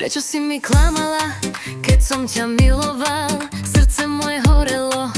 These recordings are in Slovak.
Prečo si mi klamala, keď som ťa miloval? Srdce moje horelo,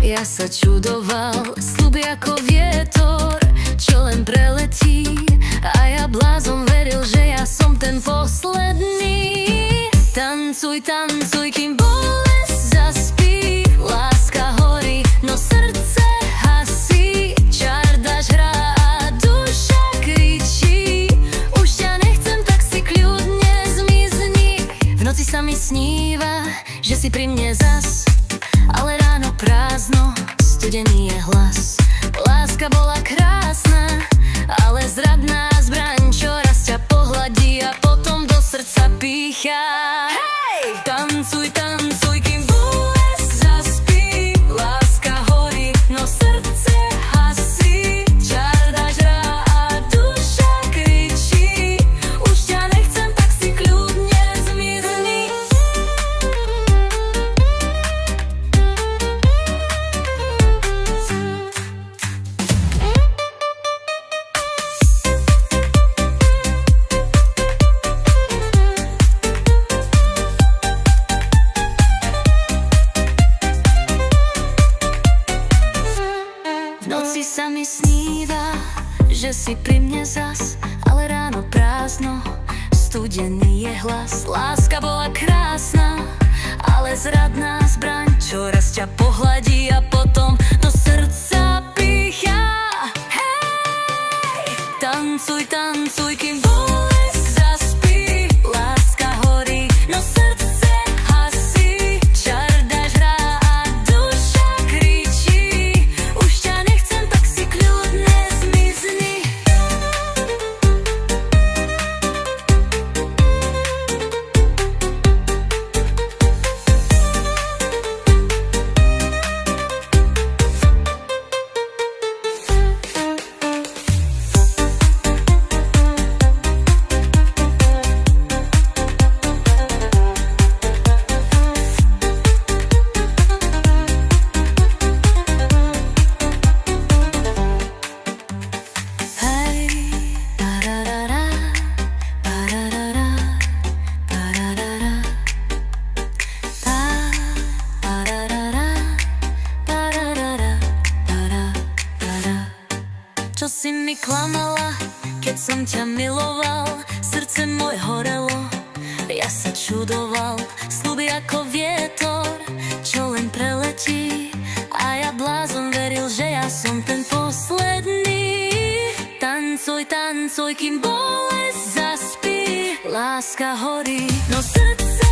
ja sa čudoval. Sľuby ako vietor, čo len preletí, a ja blázon veril, že ja som ten posledný. Tancuj, tancuj, kým bolesť zaspí. Láska horí, no srdce hasí. Čardaš hrá a duša kričí. Už ťa nechcem, tak si kľudne zmizni. V noci sa mi sníva, že si pri mne zas, ale ráno prázdno, studený je hlas. Láska bola krásna, ale zradná zbraň, čo raz ťa pohladí a potom do srdca pícha. Hej! Tancuj, tancuj, kým bolesť zaspí. Láska horí, no srdce hasí. Čardaš hrá a duša kričí. Už ťa nechcem, tak si kľudne zmizni. V noci sa mi sníva, že si pri mne zas, ale ráno prázdno, studený je hlas. Láska bola krásna, ale zradná zbraň, čo raz ťa pohladí a potom do srdca pícha. Hej! Tancuj, tancuj, kým bolesť zaspí. Láska horí, no srdce hasí. Čardaš hrá a duša kričí. Už ťa nechcem, tak si kľudne zmizni. Čo si mi klamala, keď som ťa miloval? Srdce moje horelo, ja sa čudoval. Sľuby ako vietor, čo len preletí, a ja blázon veril, že ja som ten posledný. Tancuj, tancuj, kým bolesť zaspí. Láska horí, no srdce